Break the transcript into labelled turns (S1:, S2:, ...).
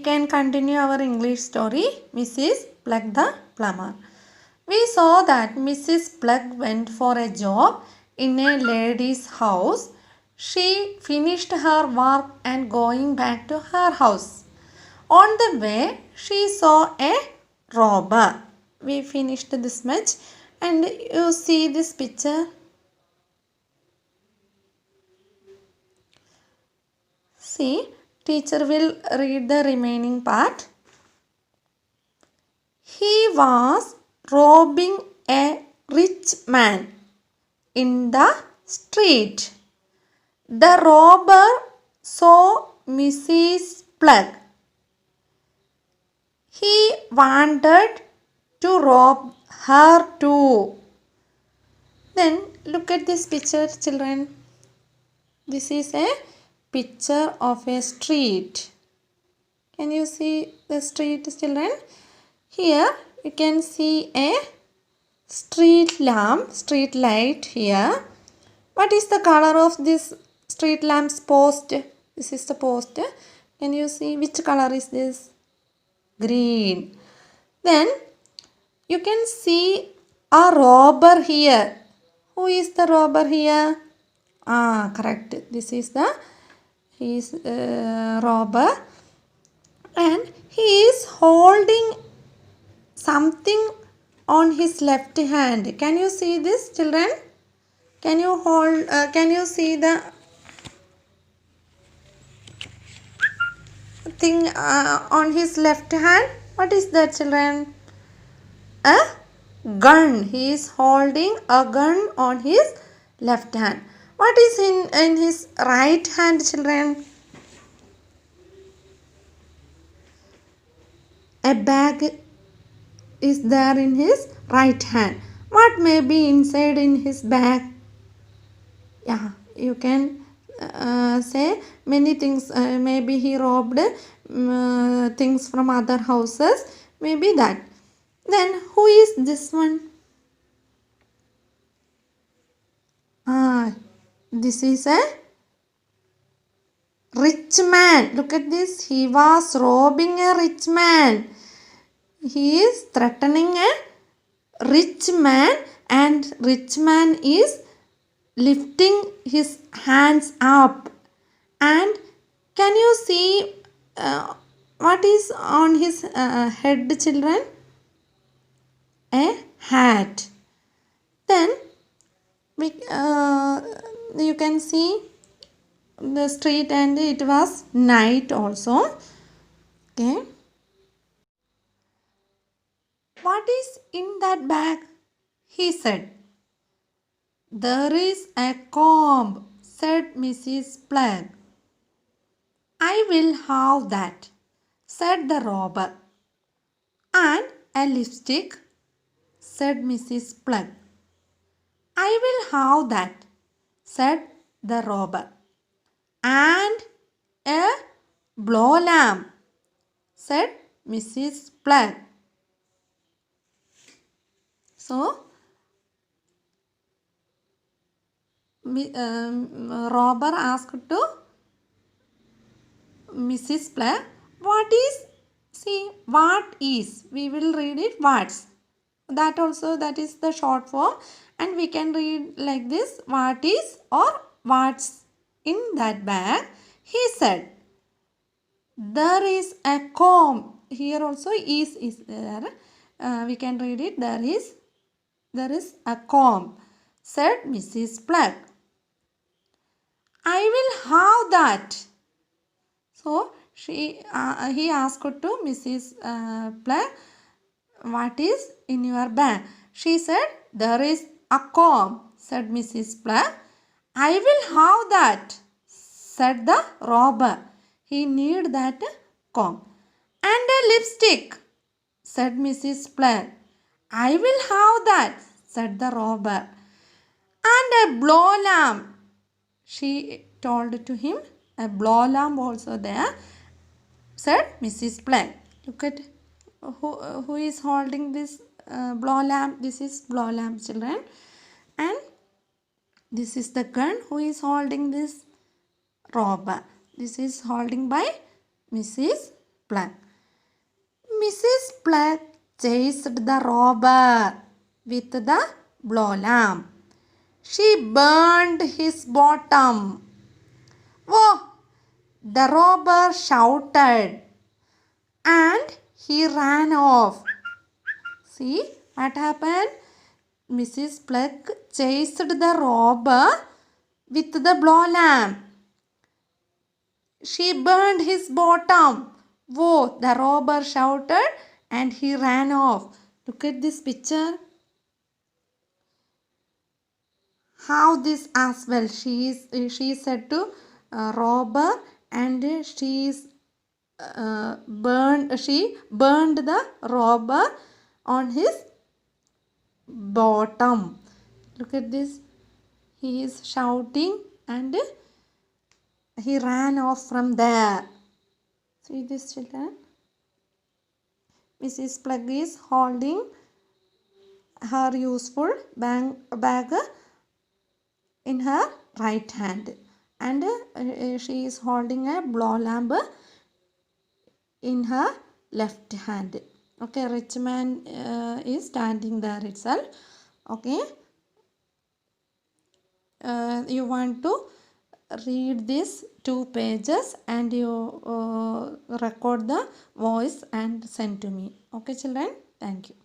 S1: can continue our English story, Mrs. Plug the Plumber. We saw that Mrs. Plug went for a job in a lady's house. She finished her work and going back to her house. On the way, she saw a robber. We finished this much and you see this picture. See, teacher will read the remaining part. He was robbing a rich man in the street. The robber saw Mrs. Plug. He wanted to rob her too. Then look at this picture, children. This is a picture of a street. Can you see the street, children? Here you can see a street lamp, street light here. What is the color of this street lamp's post? This is the post. Can you see which color is this? Green. Then you can see a robber here. Who is the robber here? Correct. This is the robber, and he is holding something on his left hand. Can you see this, children? Can you see the thing on his left hand? What is that, children? A gun. He is holding a gun on his left hand. What is in his right hand, children? A bag is there in his right hand. What may be inside in his bag? Yeah, you can say many things. Maybe he robbed things from other houses. Maybe that. Then who is this one? This is a rich man. Look at this. He was robbing a rich man. He is threatening a rich man, and rich man is lifting his hands up. And can you see what is on his head, children? A hat. Then you can see the street, and it was night also. Okay. What is in that bag? He said. There is a comb, said Mrs. Plug. I will have that, said the robber. And a lipstick, said Mrs. Plug. I will have that, said the robber. And a blow lamp, said Mrs. Plug. So, robber asked to Mrs. Plug, what is, we will read it what's. That also, that is the short form, and we can read like this, what is or what's in that bag. He said, there is a comb. Here also is there. We can read it, there is a comb, said Mrs. Plug. I will have that. So he asked to Mrs. Plug, what is in your bag? She said, there is a comb, said Mrs. Plug. I will have that, said the robber. He need that comb. And a lipstick, said Mrs. Plug. I will have that, said the robber. And a blow lamp, she told to him. A blow lamp also there, said Mrs. Plug. Look at who is holding this blow lamp. This is blow lamp, children. And this is the gun. Who is holding this? Robber. This is holding by Mrs. Plug. Mrs. Plug chased the robber with the blow lamp. She burned his bottom. Whoa! The robber shouted and he ran off. See what happened? Mrs. Plug chased the robber with the blow lamp. She burned his bottom. Whoa! The robber shouted and he ran off. Look at this picture. How this as well. She said to robber and she burned the robber on his bottom. Look at this. He is shouting and he ran off from there. See this, children? Mrs. Plug is holding her useful bag in her right hand and she is holding a blow lamp in her left hand. Okay, rich man is standing there itself. Okay, you want to read these 2 pages and you record the voice and send to me. Okay, children, thank you.